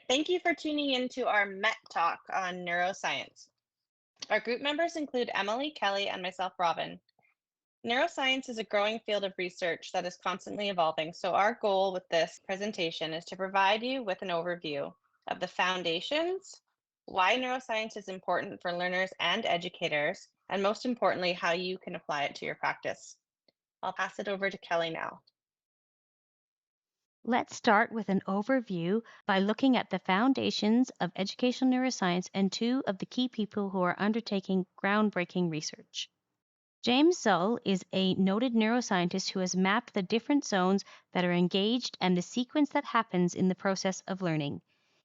Thank you for tuning in to our MET talk on neuroscience. Our group members include Emily, Kelly, and myself, Robin. Neuroscience is a growing field of research that is constantly evolving, so our goal with this presentation is to provide you with an overview of the foundations, why neuroscience is important for learners and educators, and most importantly, how you can apply it to your practice. I'll pass it over to Kelly now. Let's start with an overview by looking at the foundations of educational neuroscience and two of the key people who are undertaking groundbreaking research. James Zull is a noted neuroscientist who has mapped the different zones that are engaged and the sequence that happens in the process of learning.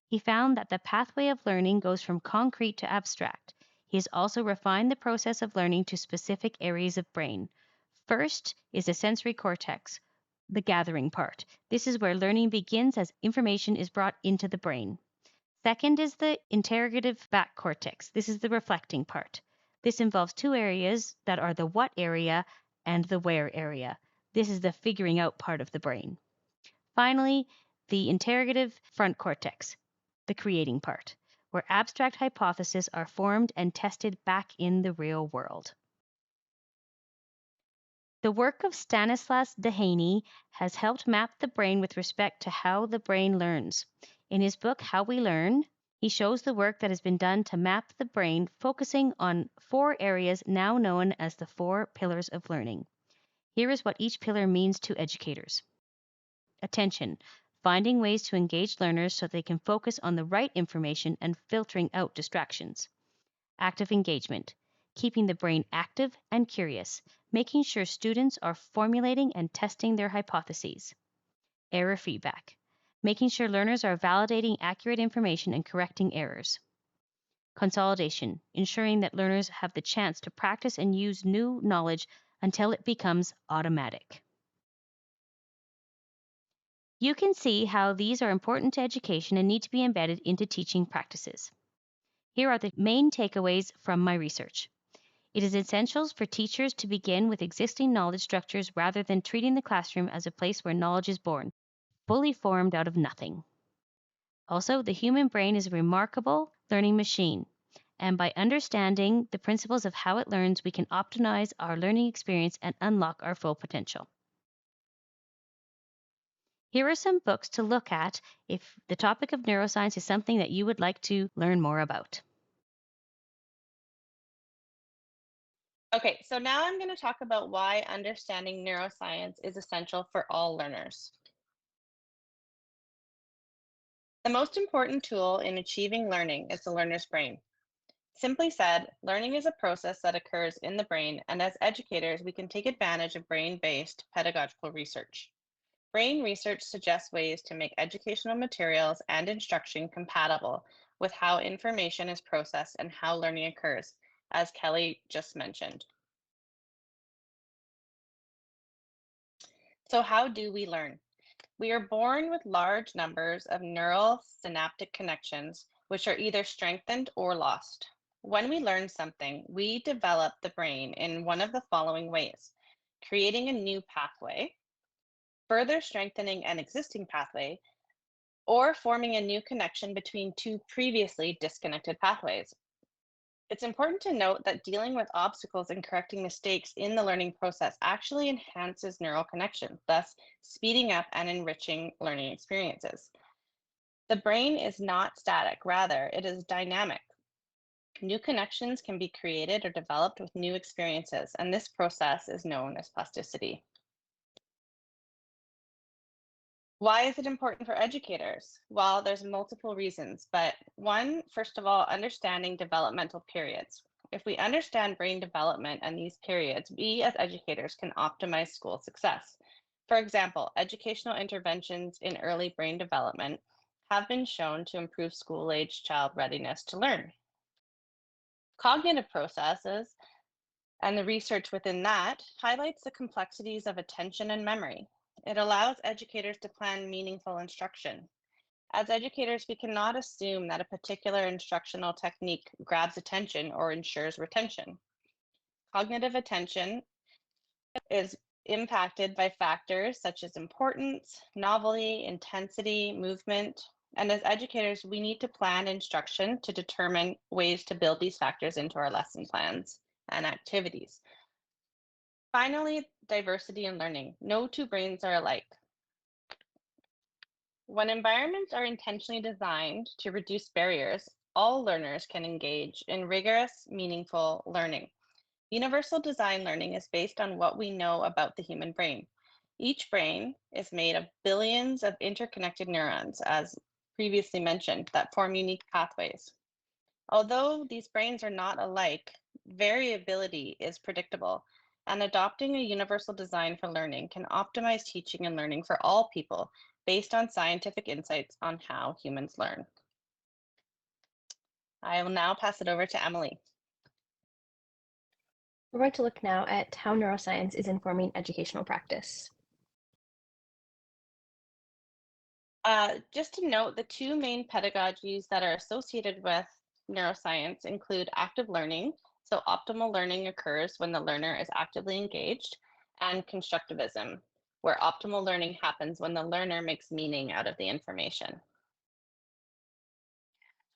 He found that the pathway of learning goes from concrete to abstract. He has also refined the process of learning to specific areas of brain. First is the sensory cortex, the gathering part. This is where learning begins as information is brought into the brain. Second is the interrogative back cortex. This is the reflecting part. This involves two areas that are the what area and the where area. This is the figuring out part of the brain. Finally, the interrogative front cortex, the creating part, where abstract hypotheses are formed and tested back in the real world. The work of Stanislas Dehaene has helped map the brain with respect to how the brain learns. In his book, How We Learn, he shows the work that has been done to map the brain, focusing on 4 areas now known as the 4 pillars of learning. Here is what each pillar means to educators. Attention, finding ways to engage learners so they can focus on the right information and filtering out distractions. Active engagement, keeping the brain active and curious, making sure students are formulating and testing their hypotheses. Error feedback, making sure learners are validating accurate information and correcting errors. Consolidation, ensuring that learners have the chance to practice and use new knowledge until it becomes automatic. You can see how these are important to education and need to be embedded into teaching practices. Here are the main takeaways from my research. It is essential for teachers to begin with existing knowledge structures rather than treating the classroom as a place where knowledge is born, fully formed out of nothing. Also, the human brain is a remarkable learning machine, and by understanding the principles of how it learns, we can optimize our learning experience and unlock our full potential. Here are some books to look at if the topic of neuroscience is something that you would like to learn more about. Okay, so now I'm going to talk about why understanding neuroscience is essential for all learners. The most important tool in achieving learning is the learner's brain. Simply said, learning is a process that occurs in the brain, and as educators, we can take advantage of brain-based pedagogical research. Brain research suggests ways to make educational materials and instruction compatible with how information is processed and how learning occurs, as Kelly just mentioned. So how do we learn? We are born with large numbers of neural synaptic connections, which are either strengthened or lost. When we learn something, we develop the brain in one of the following ways: creating a new pathway, further strengthening an existing pathway, or forming a new connection between two previously disconnected pathways. It's important to note that dealing with obstacles and correcting mistakes in the learning process actually enhances neural connection, thus speeding up and enriching learning experiences. The brain is not static, rather, it is dynamic. New connections can be created or developed with new experiences, and this process is known as plasticity. Why is it important for educators? Well, there's multiple reasons, but one, first of all, understanding developmental periods. If we understand brain development and these periods, we as educators can optimize school success. For example, educational interventions in early brain development have been shown to improve school-age child readiness to learn. Cognitive processes and the research within that highlights the complexities of attention and memory. It allows educators to plan meaningful instruction. As educators, we cannot assume that a particular instructional technique grabs attention or ensures retention. Cognitive attention is impacted by factors such as importance, novelty, intensity, movement. And as educators, we need to plan instruction to determine ways to build these factors into our lesson plans and activities. Finally, diversity in learning. No two brains are alike. When environments are intentionally designed to reduce barriers, all learners can engage in rigorous, meaningful learning. Universal design learning is based on what we know about the human brain. Each brain is made of billions of interconnected neurons, as previously mentioned, that form unique pathways. Although these brains are not alike, variability is predictable, and adopting a universal design for learning can optimize teaching and learning for all people based on scientific insights on how humans learn. I will now pass it over to Emily. We're going to look now at how neuroscience is informing educational practice. Just to note, the two main pedagogies that are associated with neuroscience include active learning. So optimal learning occurs when the learner is actively engaged, and constructivism, where optimal learning happens when the learner makes meaning out of the information.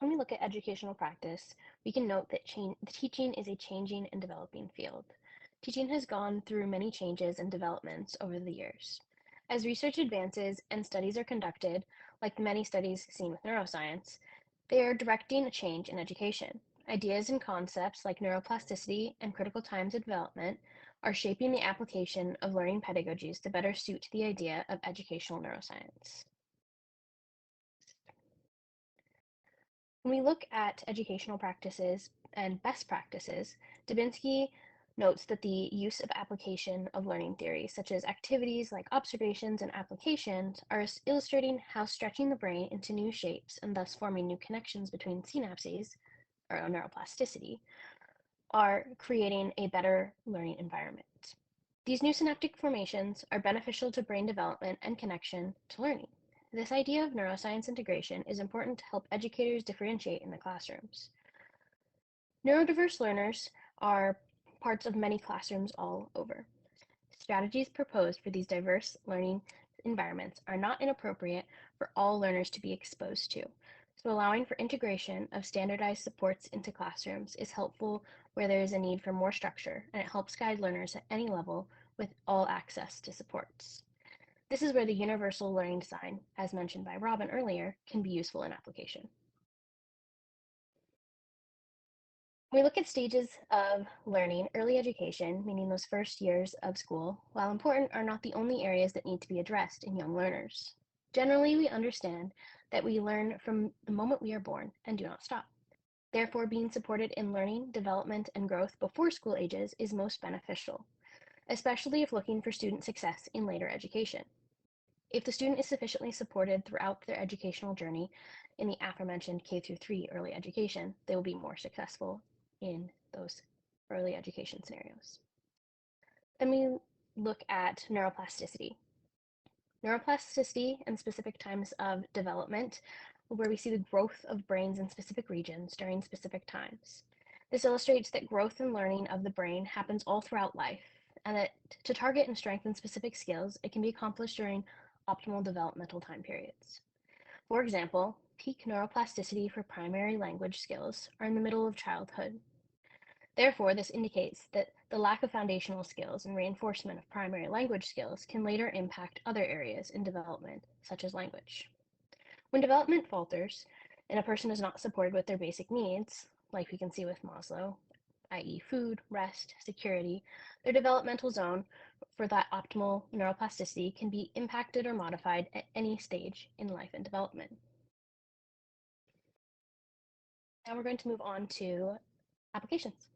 When we look at educational practice, we can note that teaching is a changing and developing field. Teaching has gone through many changes and developments over the years. As research advances and studies are conducted, like the many studies seen with neuroscience, they are directing a change in education. Ideas and concepts like neuroplasticity and critical times of development are shaping the application of learning pedagogies to better suit the idea of educational neuroscience. When we look at educational practices and best practices, Dubinsky notes that the use of application of learning theory, such as activities like observations and applications, are illustrating how stretching the brain into new shapes and thus forming new connections between synapses, or neuroplasticity, are creating a better learning environment. These new synaptic formations are beneficial to brain development and connection to learning. This idea of neuroscience integration is important to help educators differentiate in the classrooms. Neurodiverse learners are parts of many classrooms all over. Strategies proposed for these diverse learning environments are not inappropriate for all learners to be exposed to, so allowing for integration of standardized supports into classrooms is helpful where there is a need for more structure, and it helps guide learners at any level with all access to supports. This is where the universal learning design, as mentioned by Robin earlier, can be useful in application. When we look at stages of learning, early education, meaning those first years of school, while important, are not the only areas that need to be addressed in young learners. Generally, we understand that we learn from the moment we are born and do not stop. Therefore, being supported in learning, development, and growth before school ages is most beneficial, especially if looking for student success in later education. If the student is sufficiently supported throughout their educational journey in the aforementioned K-3 early education, they will be more successful in those early education scenarios. Then we look at neuroplasticity. Neuroplasticity and specific times of development, where we see the growth of brains in specific regions during specific times. This illustrates that growth and learning of the brain happens all throughout life, and that to target and strengthen specific skills, it can be accomplished during optimal developmental time periods. For example, peak neuroplasticity for primary language skills are in the middle of childhood. Therefore, this indicates that the lack of foundational skills and reinforcement of primary language skills can later impact other areas in development, such as language. When development falters and a person is not supported with their basic needs, like we can see with Maslow, i.e. food, rest, security, their developmental zone for that optimal neuroplasticity can be impacted or modified at any stage in life and development. Now we're going to move on to applications.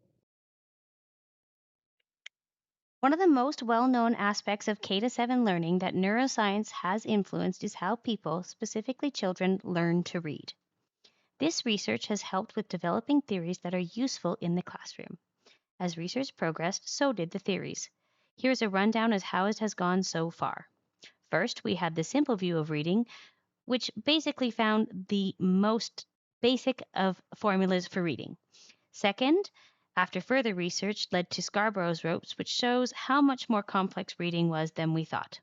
One of the most well-known aspects of K-7 learning that neuroscience has influenced is how people, specifically children, learn to read. This research has helped with developing theories that are useful in the classroom. As research progressed, so did the theories. Here's a rundown of how it has gone so far. First, we had the simple view of reading, which basically found the most basic of formulas for reading. Second, after further research, led to Scarborough's ropes, which shows how much more complex reading was than we thought.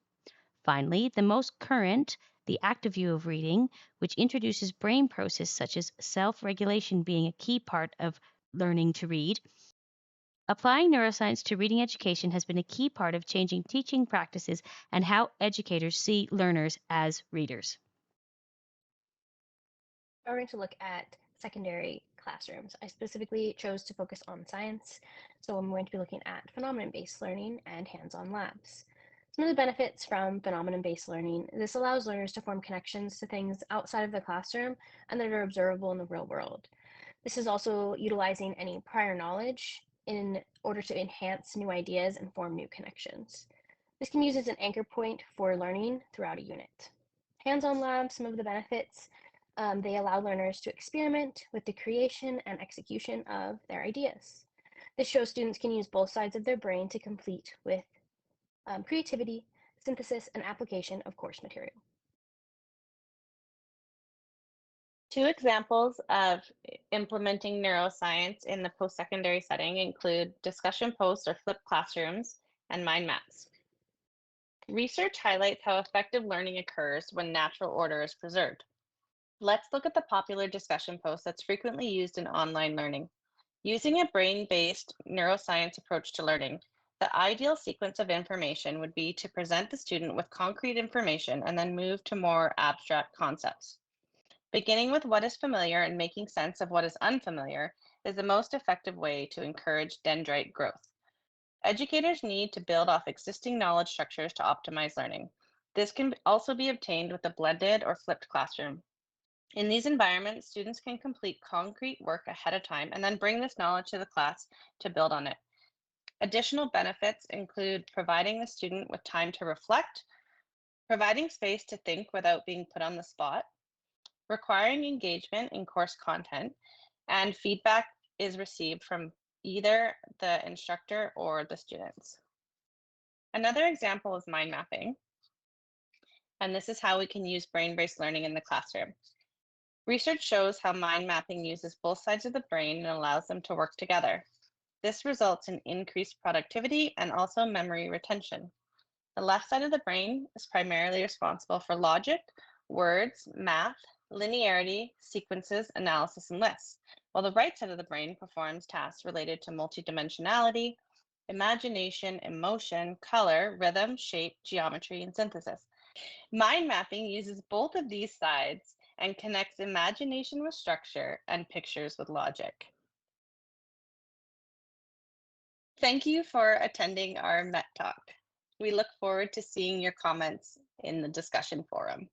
Finally, the most current the active view of reading, which introduces brain processes such as self-regulation being a key part of learning to read. Applying neuroscience to reading education has been a key part of changing teaching practices and how educators see learners as readers. We're going to look at secondary classrooms. I specifically chose to focus on science, so I'm going to be looking at phenomenon-based learning and hands-on labs. Some of the benefits from phenomenon-based learning: this allows learners to form connections to things outside of the classroom and that are observable in the real world. This is also utilizing any prior knowledge in order to enhance new ideas and form new connections. This can be used as an anchor point for learning throughout a unit. Hands-on labs, some of the benefits: they allow learners to experiment with the creation and execution of their ideas. This shows students can use both sides of their brain to complete with creativity, synthesis, and application of course material. Two examples of implementing neuroscience in the post-secondary setting include discussion posts or flipped classrooms and mind maps. Research highlights how effective learning occurs when natural order is preserved. Let's look at the popular discussion post that's frequently used in online learning. Using a brain-based neuroscience approach to learning, the ideal sequence of information would be to present the student with concrete information and then move to more abstract concepts. Beginning with what is familiar and making sense of what is unfamiliar is the most effective way to encourage dendrite growth. Educators need to build off existing knowledge structures to optimize learning. This can also be obtained with a blended or flipped classroom. In these environments, students can complete concrete work ahead of time and then bring this knowledge to the class to build on it. Additional benefits include providing the student with time to reflect, providing space to think without being put on the spot, requiring engagement in course content, and feedback is received from either the instructor or the students. Another example is mind mapping, and this is how we can use brain-based learning in the classroom. Research shows how mind mapping uses both sides of the brain and allows them to work together. This results in increased productivity and also memory retention. The left side of the brain is primarily responsible for logic, words, math, linearity, sequences, analysis, and lists, while the right side of the brain performs tasks related to multidimensionality, imagination, emotion, color, rhythm, shape, geometry, and synthesis. Mind mapping uses both of these sides and connects imagination with structure and pictures with logic. Thank you for attending our MET Talk. We look forward to seeing your comments in the discussion forum.